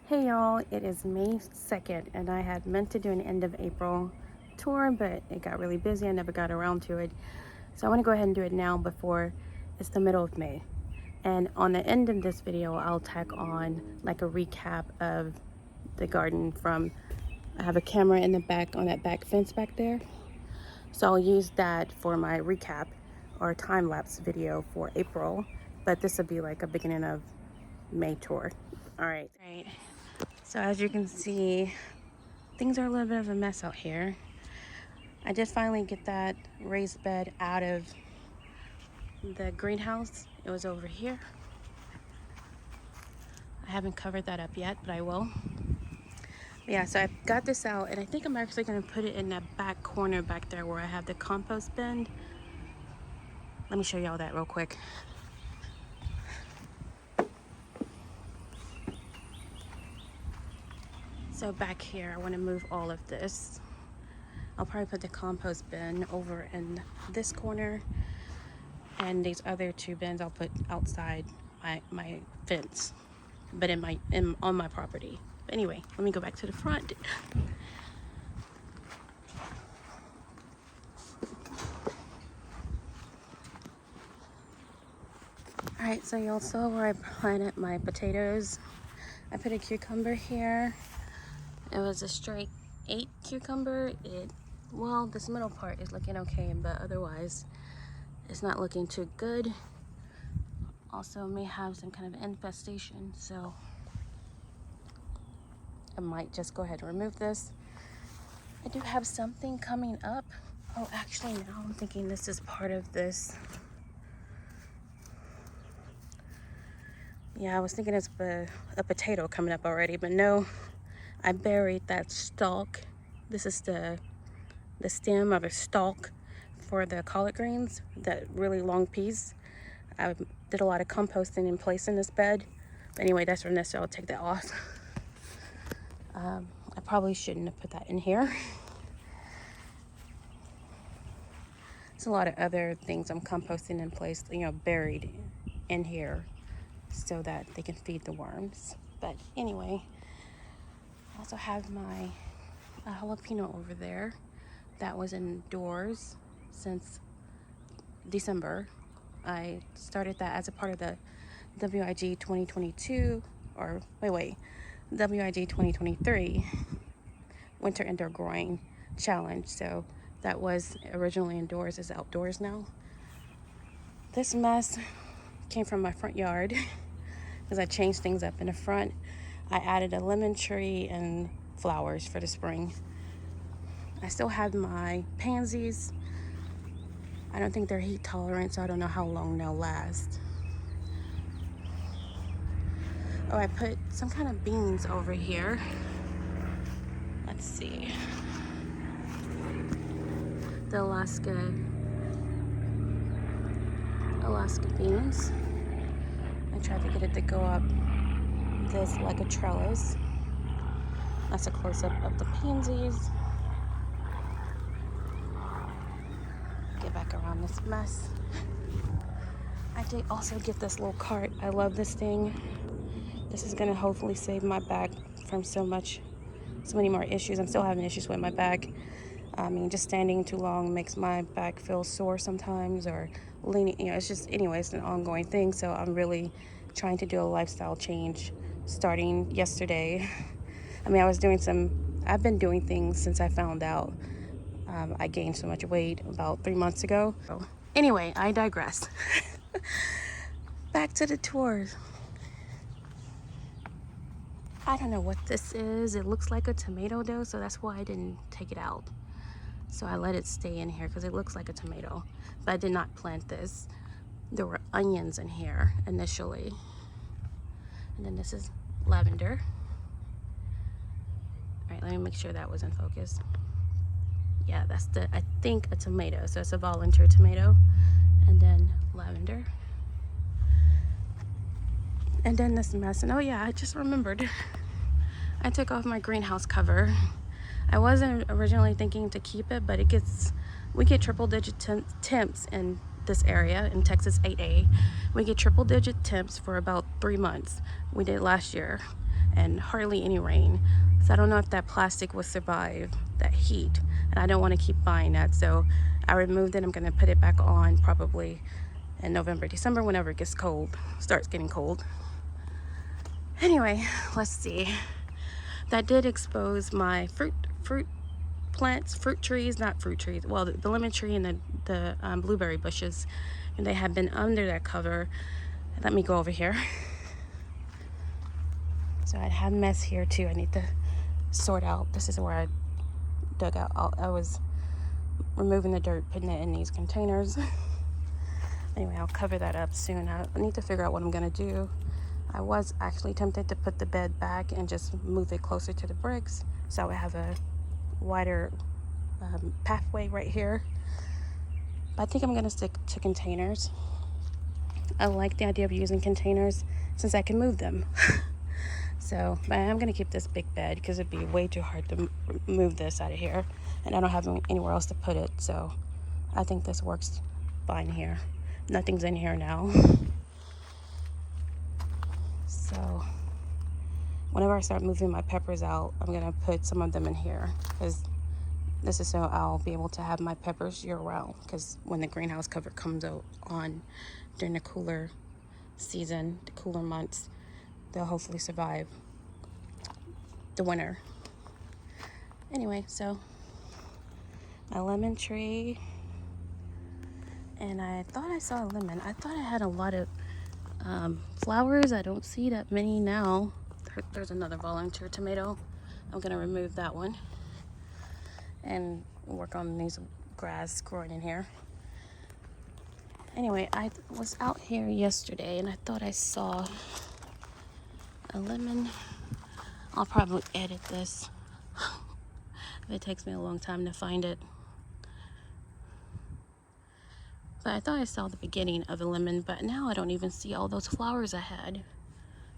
Hey y'all, it is May 2nd and I had meant to do an end of April tour, but it got really busy. I never got around to it. So I want to go ahead and do it now before it's the middle of May. And on the end of this video, I'll tack on like a recap of the garden from, I have a camera in the back on that back fence back there. So I'll use that for my recap or time-lapse video for April, but this will be like a beginning of May tour. All right. So as you can see, things are a little bit of a mess out here. I did finally get that raised bed out of the greenhouse. It was over here. I haven't covered that up yet, but I will. But yeah, so I got this out and I think I'm actually gonna put it in that back corner back there where I have the compost bin. Let me show y'all that real quick. So back here, I wanna move all of this. I'll probably put the compost bin over in this corner, and these other two bins I'll put outside my fence, but on my property. But anyway, let me go back to the front. All right, so y'all saw where I planted my potatoes. I put a cucumber here. It was a straight 8 cucumber. Well, this middle part is looking okay, but otherwise it's not looking too good. Also may have some kind of infestation, so I might just go ahead and remove this. I do have something coming up. Oh, actually now I'm thinking this is part of this. Yeah, I was thinking it's a potato coming up already, but no, I buried that stalk. This is the stem of a stalk for the collard greens, that really long piece. I did a lot of composting in place in this bed. But anyway, that's from this, so I'll take that off. I probably shouldn't have put that in here. There's a lot of other things I'm composting in place, buried in here so that they can feed the worms. But anyway, I also have my jalapeno over there that was indoors since December. I started that as a part of the WIG 2022, or WIG 2023 Winter Indoor Growing Challenge. So that was originally indoors, is outdoors now. This mess came from my front yard because I changed things up in the front. I added a lemon tree and flowers for the spring. I still have my pansies. I don't think they're heat tolerant, so I don't know how long they'll last. Oh, I put some kind of beans over here. Let's see. The Alaska beans. I tried to get it to go up this like a trellis. That's a close-up of the pansies. Get back around this mess. I did also get this little cart. I love this thing. This is gonna hopefully save my back from so many more issues. I'm still having issues with my back. I mean, just standing too long makes my back feel sore sometimes, or leaning, it's just, anyway, it's an ongoing thing. So I'm really trying to do a lifestyle change starting yesterday. I mean, I've been doing things since I found out I gained so much weight about 3 months ago. So anyway, I digress. Back to the tours. I don't know what this is. It looks like a tomato dough, so that's why I didn't take it out. So I let it stay in here because it looks like a tomato, but I did not plant this. There were onions in here initially. And then this is lavender. All right, let me make sure that was in focus. Yeah, that's I think a tomato. So it's a volunteer tomato. And then lavender. And then this mess. And oh yeah, I just remembered. I took off my greenhouse cover. I wasn't originally thinking to keep it, but we get triple digit temps in this area in Texas 8A. We get triple digit temps for about 3 months. We did last year. and hardly any rain. So I don't know if that plastic will survive that heat, and I don't want to keep buying that. So I removed it. I'm going to put it back on probably in November, December, whenever it gets cold, starts getting cold. Anyway, let's see. That did expose my fruit plants, fruit trees, not fruit trees, well, the lemon tree and the blueberry bushes, and they have been under that cover. Let me go over here. So I had a mess here too. I need to sort out. This is where I dug out. I was removing the dirt, putting it in these containers. Anyway, I'll cover that up soon. I need to figure out what I'm gonna do. I was actually tempted to put the bed back and just move it closer to the bricks, so I would have a wider pathway right here. But I think I'm gonna stick to containers. I like the idea of using containers since I can move them. So, but I'm gonna keep this big bed because it'd be way too hard to move this out of here, and I don't have anywhere else to put it. So I think this works fine here. Nothing's in here now. So whenever I start moving my peppers out, I'm gonna put some of them in here because this is so I'll be able to have my peppers year round, because when the greenhouse cover comes on during the cooler season, the cooler months, they'll hopefully survive the winter. Anyway, so my lemon tree, and I thought I saw a lemon. I thought I had a lot of flowers. I don't see that many now. There's another volunteer tomato. I'm gonna remove that one and work on these grass growing in here. Anyway, I was out here yesterday and I thought I saw a lemon. I'll probably edit this if it takes me a long time to find it. But I thought I saw the beginning of a lemon, but now I don't even see all those flowers I had.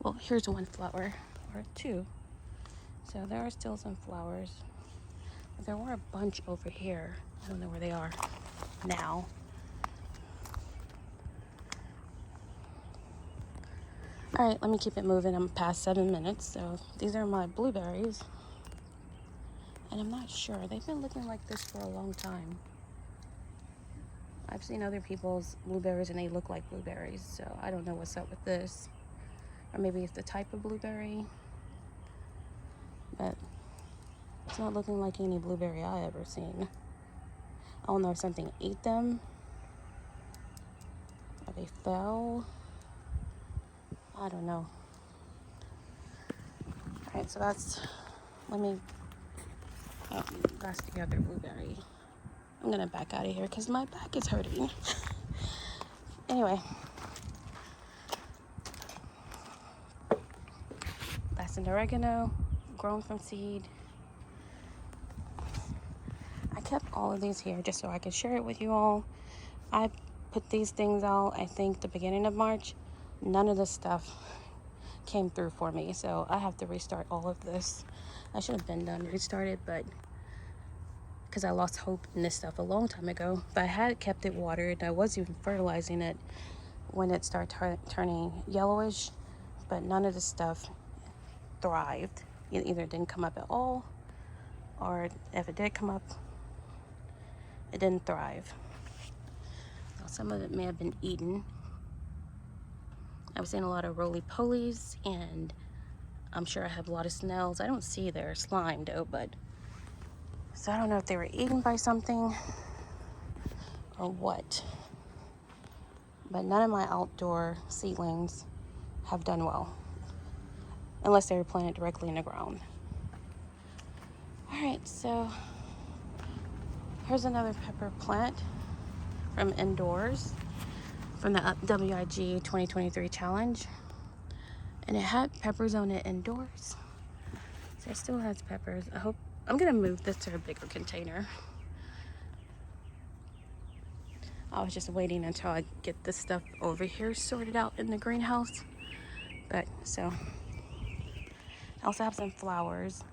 Well, here's one flower, or two. So there are still some flowers. But there were a bunch over here. I don't know where they are now. All right, let me keep it moving. I'm past 7 minutes. So these are my blueberries. And I'm not sure. They've been looking like this for a long time. I've seen other people's blueberries and they look like blueberries. So I don't know what's up with this. Or maybe it's the type of blueberry. But it's not looking like any blueberry I ever seen. I don't know if something ate them. Or they fell. I don't know. Alright, so that's the other blueberry. I'm gonna back out of here because my back is hurting. Anyway. That's an oregano, grown from seed. I kept all of these here just so I could share it with you all. I put these things out, I think, the beginning of March. None of this stuff came through for me, so I have to restart all of this. I should have been done restarted, but because I lost hope in this stuff a long time ago. But I had kept it watered. I was even fertilizing it when it started turning yellowish, but none of this stuff thrived. It either didn't come up at all, or if it did come up, it didn't thrive. Now, some of it may have been eaten. I was seeing a lot of roly-polies, and I'm sure I have a lot of snails. I don't see their slime though, but so I don't know if they were eaten by something or what. But none of my outdoor seedlings have done well, unless they were planted directly in the ground. All right, so here's another pepper plant from indoors, from the WIG 2023 challenge. And it had peppers on it indoors. So it still has peppers. I'm gonna move this to a bigger container. I was just waiting until I get this stuff over here sorted out in the greenhouse. But so, I also have some flowers.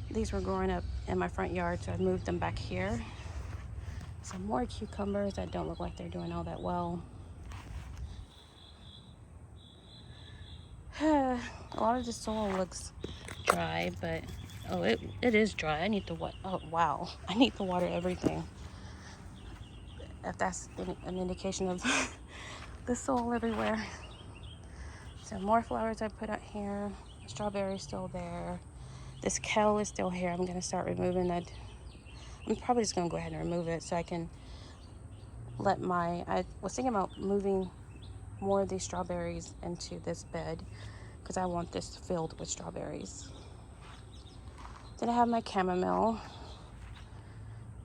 These were growing up in my front yard, so I moved them back here. Some more cucumbers that don't look like they're doing all that well. A lot of the soil looks dry, but oh, it is dry. I need to what? Oh wow, I need to water everything. If that's an indication of the soil everywhere. So more flowers I put out here. Strawberry still there. This kale is still here. I'm gonna start removing that. I'm probably just gonna go ahead and remove it so I can let I was thinking about moving more of these strawberries into this bed because I want this filled with strawberries. Then I have my chamomile,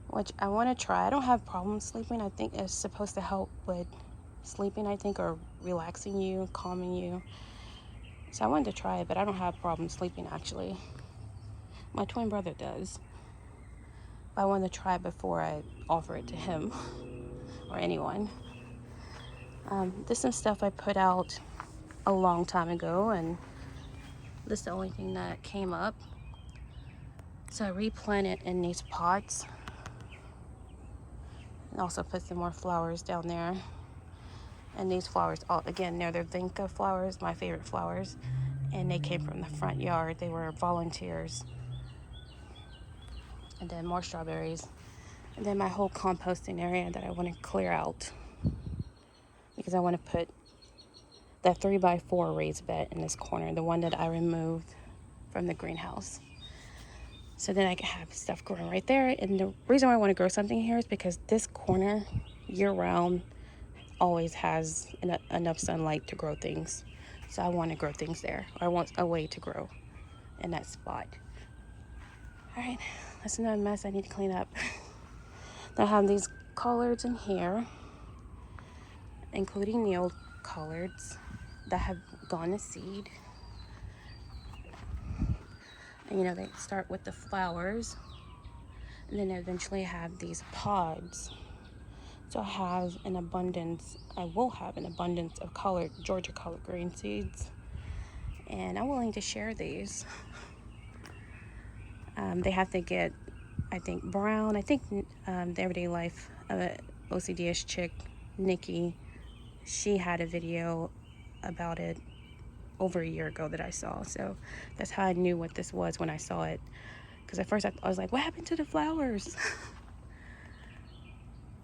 which I want to try. I don't have problems sleeping. I think it's supposed to help with sleeping, I think, or relaxing you, calming you. So I wanted to try it, but I don't have problems sleeping actually. My twin brother does. But I wanted to try it before I offer it to him or anyone. This is some stuff I put out a long time ago, and this is the only thing that came up. So I replanted in these pots. And also put some more flowers down there. And these flowers, again, they're the vinca flowers, my favorite flowers. And they came from the front yard. They were volunteers. And then more strawberries. And then my whole composting area that I want to clear out. Because I want to put that 3x4 raised bed in this corner. The one that I removed from the greenhouse. So then I can have stuff growing right there. And the reason why I want to grow something here is because this corner, year round, always has enough sunlight to grow things. So I want to grow things there. Or I want a way to grow in that spot. All right, that's another mess I need to clean up. Then I have these collards in here, including needle collards that have gone to seed. And you know, they start with the flowers and then eventually have these pods. So I will have an abundance of Georgia colored green seeds. And I'm willing to share these. They have to get, I think, brown. I think the Everyday Life OCD-ish chick, Nikki, she had a video about it over a year ago that I saw. So that's how I knew what this was when I saw it. Because at first I was like, what happened to the flowers?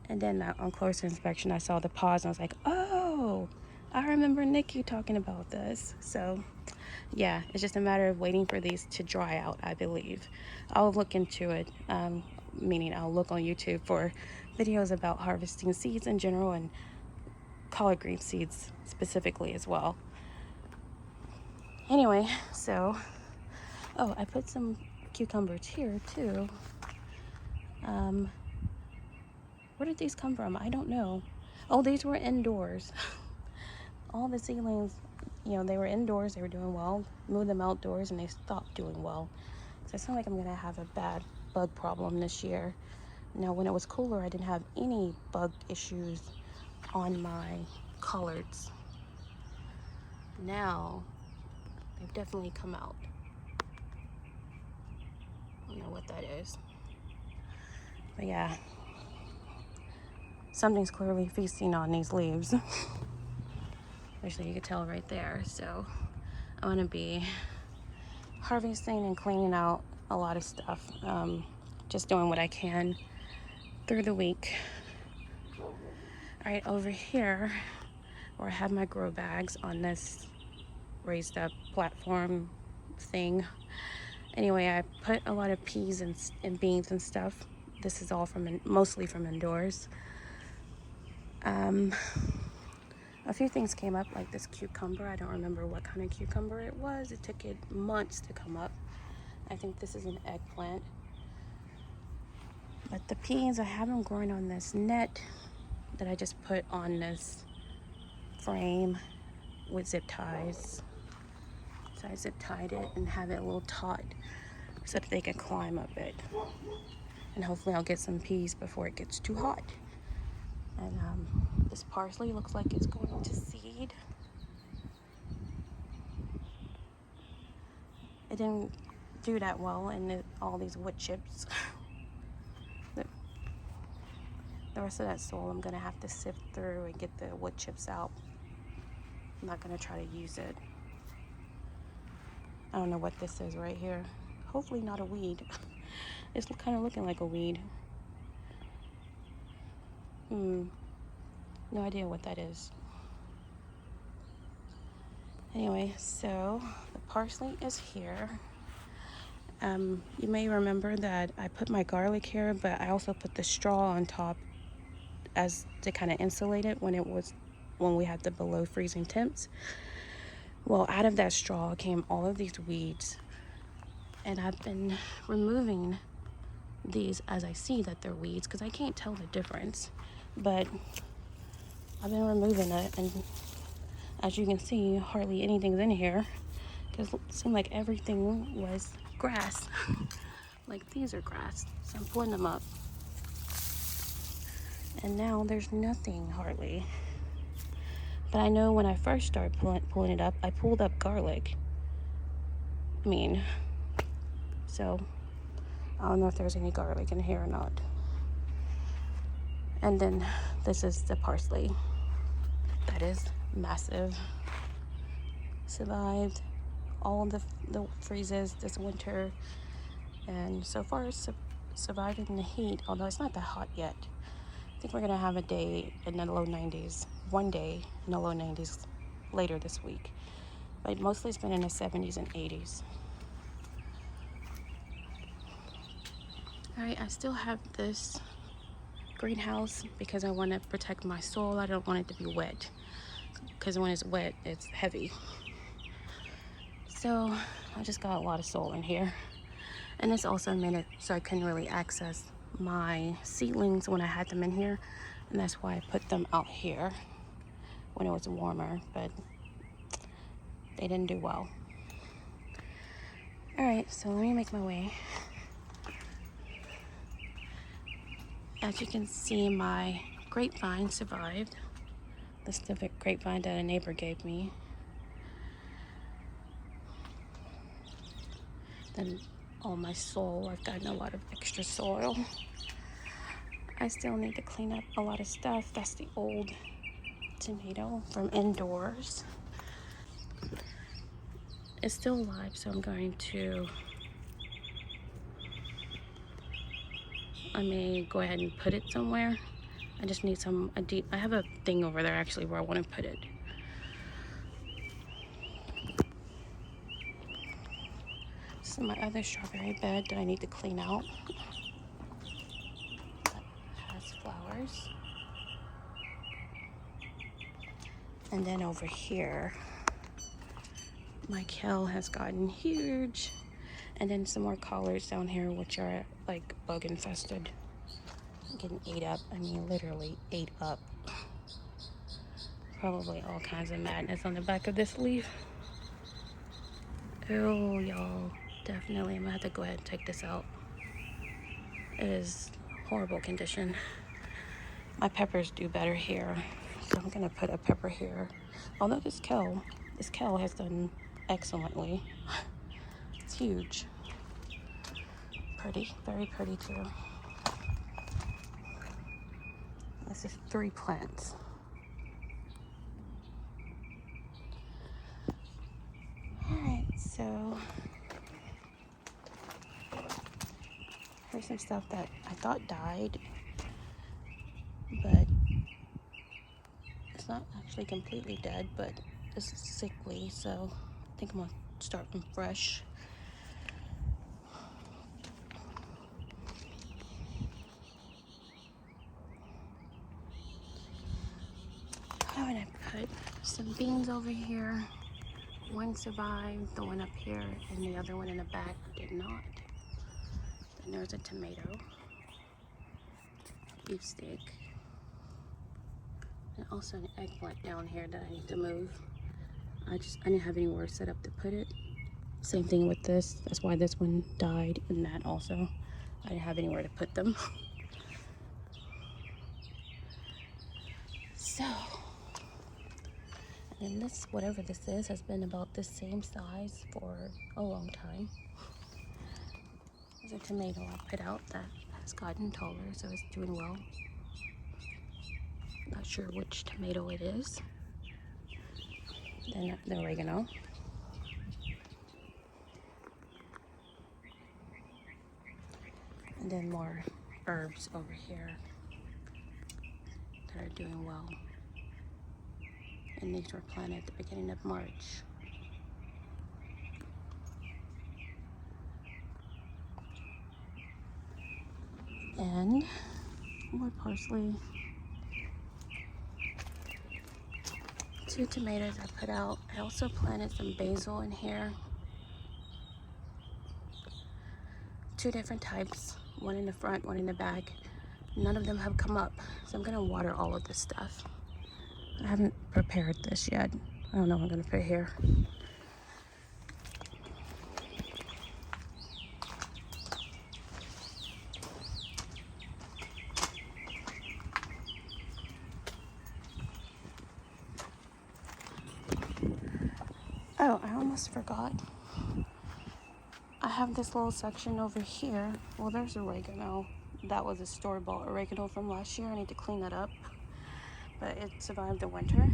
And then on closer inspection, I saw the pods and I was like, oh, I remember Nikki talking about this. So yeah, it's just a matter of waiting for these to dry out, I believe. I'll look into it, meaning I'll look on YouTube for videos about harvesting seeds in general and collard green seeds specifically as well. Anyway, so, I put some cucumbers here too. Where did these come from? I don't know. Oh, these were indoors. All the seedlings, they were indoors, they were doing well. Moved them outdoors and they stopped doing well. So it's not like I'm gonna have a bad bug problem this year. Now, when it was cooler, I didn't have any bug issues on my collards. Now, they've definitely come out. I don't know what that is. But yeah, something's clearly feasting on these leaves. Actually, you can tell right there. So I'm gonna be harvesting and cleaning out a lot of stuff. Just doing what I can through the week. All right, over here, where I have my grow bags on this raised up platform thing. Anyway, I put a lot of peas and beans and stuff. This is all mostly from indoors. A few things came up, like this cucumber. I don't remember what kind of cucumber it was. It took it months to come up. I think this is an eggplant. But the peas, I have them growing on this net that I just put on this frame with zip ties. So I zip tied it and have it a little taut so that they can climb up it. And hopefully I'll get some peas before it gets too hot. And this parsley looks like it's going to seed. It didn't do that well in all these wood chips. The rest of that soil I'm gonna have to sift through and get the wood chips out. I'm not gonna try to use it. I don't know what this is right here. Hopefully not a weed. It's kind of looking like a weed. No idea what that is. Anyway, so the parsley is here. You may remember that I put my garlic here, but I also put the straw on top as to kind of insulate it when we had the below freezing temps. Well, out of that straw came all of these weeds, and I've been removing these as I see that they're weeds because I can't tell the difference, but I've been removing it, and as you can see, hardly anything's in here because it seemed like everything was grass. Like these are grass, so I'm pulling them up, and now there's nothing hardly. But I know when I first started pulling it up, I pulled up garlic. So I don't know if there's any garlic in here or not. And then this is the parsley. That is massive. Survived all of the freezes this winter, and so far it's surviving the heat, although it's not that hot yet. I think we're gonna have a day in the low 90s, one day in the low 90s later this week, but mostly it's been in the 70s and 80s. All right, I still have this greenhouse because I want to protect my soil. I don't want it to be wet because when it's wet, it's heavy. So I just got a lot of soil in here, and this also made it so I couldn't really access my seedlings when I had them in here, and that's why I put them out here when it was warmer, but they didn't do well. All right, so let me make my way. As you can see, my grapevine survived. This is the grapevine that a neighbor gave me. Then all my soil, I've gotten a lot of extra soil. I still need to clean up a lot of stuff. That's the old tomato from indoors. It's still alive, so I may go ahead and put it somewhere. I just need I have a thing over there actually where I want to put it. This is my other strawberry bed that I need to clean out. That has flowers. And then over here, my kale has gotten huge. And then some more collards down here, which are like bug infested. Getting ate up. I mean, literally ate up. Probably all kinds of madness on the back of this leaf. Oh, y'all. Definitely, I'm gonna have to go ahead and take this out. It is horrible condition. My peppers do better here, so I'm gonna put a pepper here. Although this kale has done excellently. It's huge. Pretty, very pretty too. This is 3 plants. Alright, so here's some stuff that I thought died, but it's not actually completely dead, but this is sickly, so I think I'm gonna start from fresh. I'm gonna put some beans over here. One survived, the one up here, and the other one in the back did not. Then there's a tomato, beef steak, and also an eggplant down here that I need to move. I didn't have anywhere set up to put it. Same thing with this. That's why this one died, and that also. I didn't have anywhere to put them. So, and this, whatever this is, has been about the same size for a long time. There's a tomato I put out that has gotten taller, so it's doing well. Not sure which tomato it is. Then the oregano. And then more herbs over here that are doing well. And these were planted at the beginning of March. And more parsley. 2 tomatoes I put out. I also planted some basil in here. 2 different types, one in the front, one in the back. None of them have come up, so I'm gonna water all of this stuff. I haven't prepared this yet. I don't know what I'm gonna put here. Oh, I almost forgot. I have this little section over here. Well, there's oregano. That was a store-bought oregano from last year. I need to clean that up, but it survived the winter.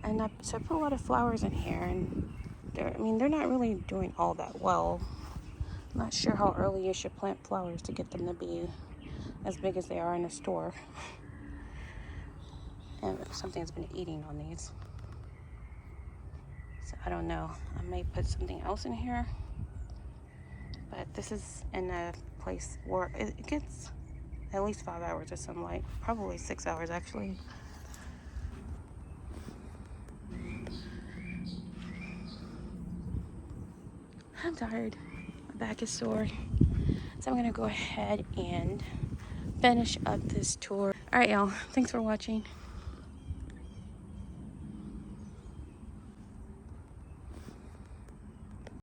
And so I put a lot of flowers in here, and they're not really doing all that well. I'm not sure how early you should plant flowers to get them to be as big as they are in a store. And something's been eating on these. So I don't know. I may put something else in here. But this is in a place where it gets at least 5 hours of sunlight. Probably 6 hours, actually. I'm tired. My back is sore. So I'm going to go ahead and finish up this tour. All right, y'all. Thanks for watching.